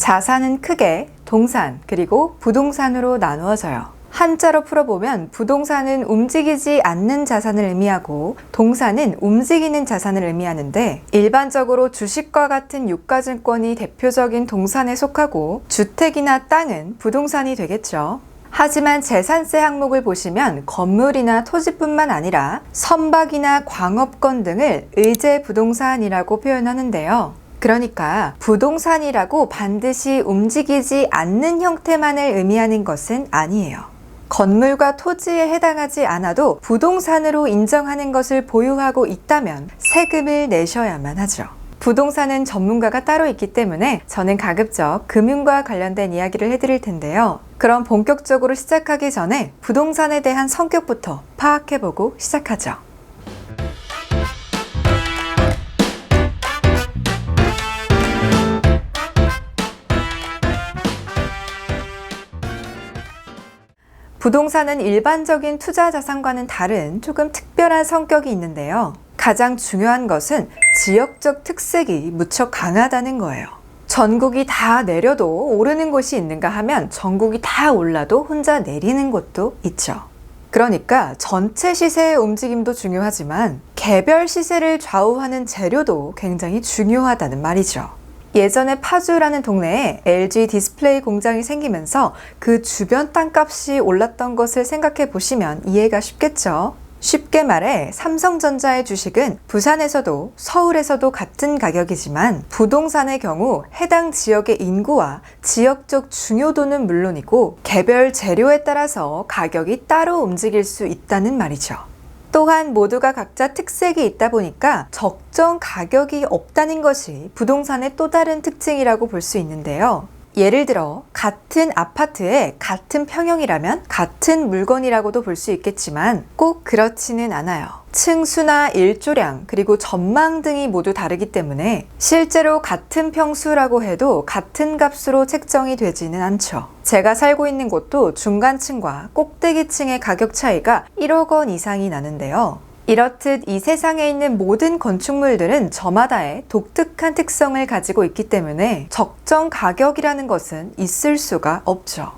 자산은 크게 동산 그리고 부동산으로 나누어져요. 한자로 풀어보면 부동산은 움직이지 않는 자산을 의미하고 동산은 움직이는 자산을 의미하는데, 일반적으로 주식과 같은 유가증권이 대표적인 동산에 속하고 주택이나 땅은 부동산이 되겠죠. 하지만 재산세 항목을 보시면 건물이나 토지뿐만 아니라 선박이나 광업권 등을 의제부동산이라고 표현하는데요. 그러니까 부동산이라고 반드시 움직이지 않는 형태만을 의미하는 것은 아니에요. 건물과 토지에 해당하지 않아도 부동산으로 인정하는 것을 보유하고 있다면 세금을 내셔야만 하죠. 부동산은 전문가가 따로 있기 때문에 저는 가급적 금융과 관련된 이야기를 해드릴 텐데요. 그럼 본격적으로 시작하기 전에 부동산에 대한 성격부터 파악해보고 시작하죠. 부동산은 일반적인 투자 자산과는 다른 조금 특별한 성격이 있는데요. 가장 중요한 것은 지역적 특색이 무척 강하다는 거예요. 전국이 다 내려도 오르는 곳이 있는가 하면 전국이 다 올라도 혼자 내리는 곳도 있죠. 그러니까 전체 시세의 움직임도 중요하지만 개별 시세를 좌우하는 재료도 굉장히 중요하다는 말이죠. 예전에 파주라는 동네에 LG 디스플레이 공장이 생기면서 그 주변 땅값이 올랐던 것을 생각해 보시면 이해가 쉽겠죠. 쉽게 말해 삼성전자의 주식은 부산에서도 서울에서도 같은 가격이지만 부동산의 경우 해당 지역의 인구와 지역적 중요도는 물론이고 개별 재료에 따라서 가격이 따로 움직일 수 있다는 말이죠. 또한 모두가 각자 특색이 있다 보니까 적정 가격이 없다는 것이 부동산의 또 다른 특징이라고 볼 수 있는데요. 예를 들어 같은 아파트에 같은 평형이라면 같은 물건이라고도 볼 수 있겠지만 꼭 그렇지는 않아요. 층수나 일조량 그리고 전망 등이 모두 다르기 때문에 실제로 같은 평수라고 해도 같은 값으로 책정이 되지는 않죠. 제가 살고 있는 곳도 중간층과 꼭대기층의 가격 차이가 1억 원 이상이 나는데요. 이렇듯 이 세상에 있는 모든 건축물들은 저마다의 독특한 특성을 가지고 있기 때문에 적정 가격이라는 것은 있을 수가 없죠.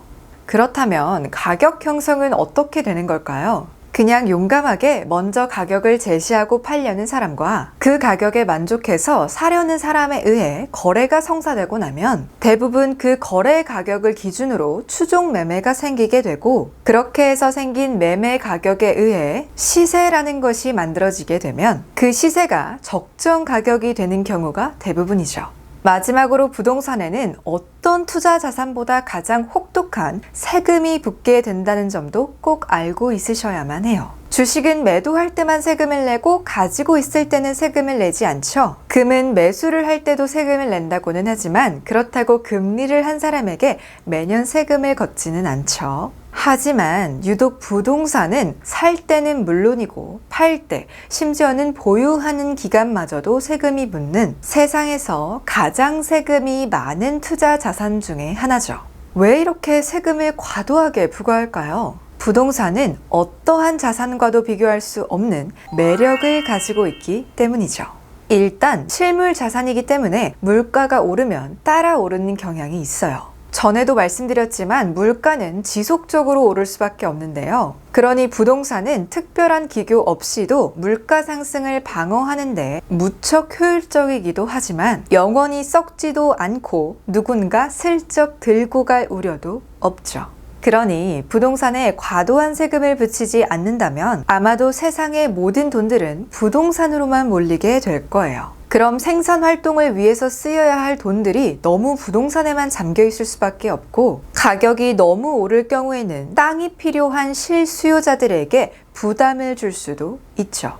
그렇다면 가격 형성은 어떻게 되는 걸까요? 그냥 용감하게 먼저 가격을 제시하고 팔려는 사람과 그 가격에 만족해서 사려는 사람에 의해 거래가 성사되고 나면 대부분 그 거래 가격을 기준으로 추종 매매가 생기게 되고, 그렇게 해서 생긴 매매 가격에 의해 시세라는 것이 만들어지게 되면 그 시세가 적정 가격이 되는 경우가 대부분이죠. 마지막으로 부동산에는 어떤 투자 자산보다 가장 혹독한 세금이 붙게 된다는 점도 꼭 알고 있으셔야만 해요. 주식은 매도할 때만 세금을 내고 가지고 있을 때는 세금을 내지 않죠. 금은 매수를 할 때도 세금을 낸다고는 하지만 그렇다고 금리를 한 사람에게 매년 세금을 걷지는 않죠. 하지만 유독 부동산은 살 때는 물론이고 팔 때, 심지어는 보유하는 기간마저도 세금이 붙는 세상에서 가장 세금이 많은 투자 자산 중에 하나죠. 왜 이렇게 세금을 과도하게 부과할까요? 부동산은 어떠한 자산과도 비교할 수 없는 매력을 가지고 있기 때문이죠. 일단 실물 자산이기 때문에 물가가 오르면 따라 오르는 경향이 있어요. 전에도 말씀드렸지만 물가는 지속적으로 오를 수밖에 없는데요. 그러니 부동산은 특별한 기교 없이도 물가 상승을 방어하는 데 무척 효율적이기도 하지만 영원히 썩지도 않고 누군가 슬쩍 들고 갈 우려도 없죠. 그러니 부동산에 과도한 세금을 붙이지 않는다면 아마도 세상의 모든 돈들은 부동산으로만 몰리게 될 거예요. 그럼 생산 활동을 위해서 쓰여야 할 돈들이 너무 부동산에만 잠겨 있을 수밖에 없고, 가격이 너무 오를 경우에는 땅이 필요한 실수요자들에게 부담을 줄 수도 있죠.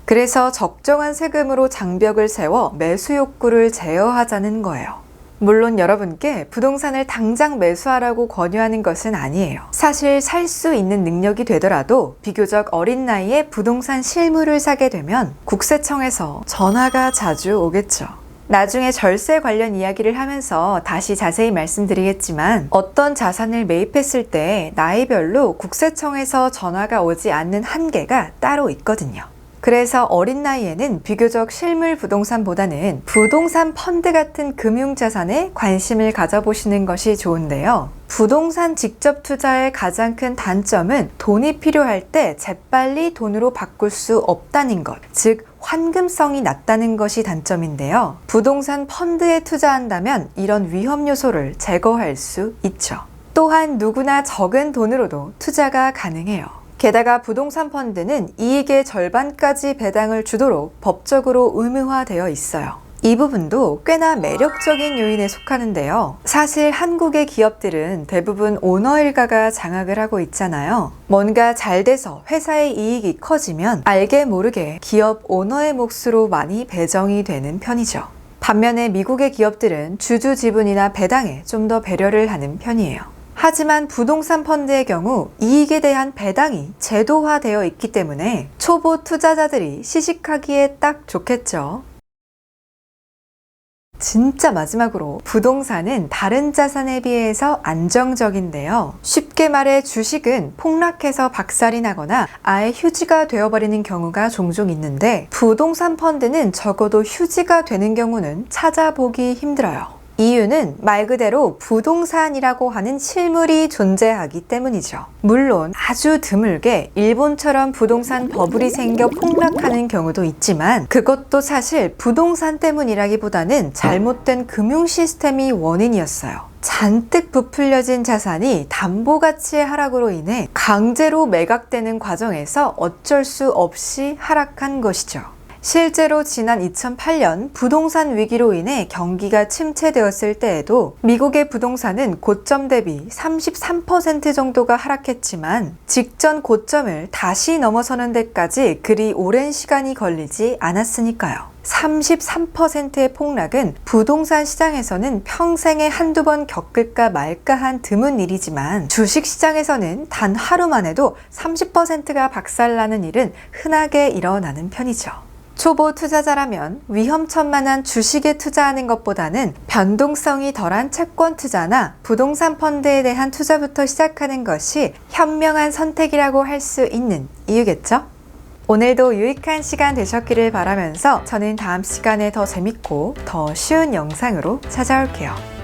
그래서 적정한 세금으로 장벽을 세워 매수 욕구를 제어하자는 거예요. 물론 여러분께 부동산을 당장 매수하라고 권유하는 것은 아니에요. 사실 살 수 있는 능력이 되더라도 비교적 어린 나이에 부동산 실물을 사게 되면 국세청에서 전화가 자주 오겠죠. 나중에 절세 관련 이야기를 하면서 다시 자세히 말씀드리겠지만 어떤 자산을 매입했을 때 나이별로 국세청에서 전화가 오지 않는 한계가 따로 있거든요. 그래서 어린 나이에는 비교적 실물 부동산보다는 부동산 펀드 같은 금융자산에 관심을 가져보시는 것이 좋은데요. 부동산 직접 투자의 가장 큰 단점은 돈이 필요할 때 재빨리 돈으로 바꿀 수 없다는 것, 즉 환금성이 낮다는 것이 단점인데요. 부동산 펀드에 투자한다면 이런 위험 요소를 제거할 수 있죠. 또한 누구나 적은 돈으로도 투자가 가능해요. 게다가 부동산 펀드는 이익의 절반까지 배당을 주도록 법적으로 의무화되어 있어요. 이 부분도 꽤나 매력적인 요인에 속하는데요. 사실 한국의 기업들은 대부분 오너 일가가 장악을 하고 있잖아요. 뭔가 잘 돼서 회사의 이익이 커지면 알게 모르게 기업 오너의 몫으로 많이 배정이 되는 편이죠. 반면에 미국의 기업들은 주주 지분이나 배당에 좀 더 배려를 하는 편이에요. 하지만 부동산 펀드의 경우 이익에 대한 배당이 제도화되어 있기 때문에 초보 투자자들이 시식하기에 딱 좋겠죠. 진짜 마지막으로 부동산은 다른 자산에 비해서 안정적인데요. 쉽게 말해 주식은 폭락해서 박살이 나거나 아예 휴지가 되어버리는 경우가 종종 있는데 부동산 펀드는 적어도 휴지가 되는 경우는 찾아보기 힘들어요. 이유는 말 그대로 부동산이라고 하는 실물이 존재하기 때문이죠. 물론 아주 드물게 일본처럼 부동산 버블이 생겨 폭락하는 경우도 있지만 그것도 사실 부동산 때문이라기보다는 잘못된 금융 시스템이 원인이었어요. 잔뜩 부풀려진 자산이 담보 가치의 하락으로 인해 강제로 매각되는 과정에서 어쩔 수 없이 하락한 것이죠. 실제로 지난 2008년 부동산 위기로 인해 경기가 침체되었을 때에도 미국의 부동산은 고점 대비 33% 정도가 하락했지만 직전 고점을 다시 넘어서는 데까지 그리 오랜 시간이 걸리지 않았으니까요. 33%의 폭락은 부동산 시장에서는 평생에 한두 번 겪을까 말까 한 드문 일이지만 주식 시장에서는 단 하루만 해도 30%가 박살나는 일은 흔하게 일어나는 편이죠. 초보 투자자라면 위험천만한 주식에 투자하는 것보다는 변동성이 덜한 채권 투자나 부동산 펀드에 대한 투자부터 시작하는 것이 현명한 선택이라고 할 수 있는 이유겠죠? 오늘도 유익한 시간 되셨기를 바라면서 저는 다음 시간에 더 재밌고 더 쉬운 영상으로 찾아올게요.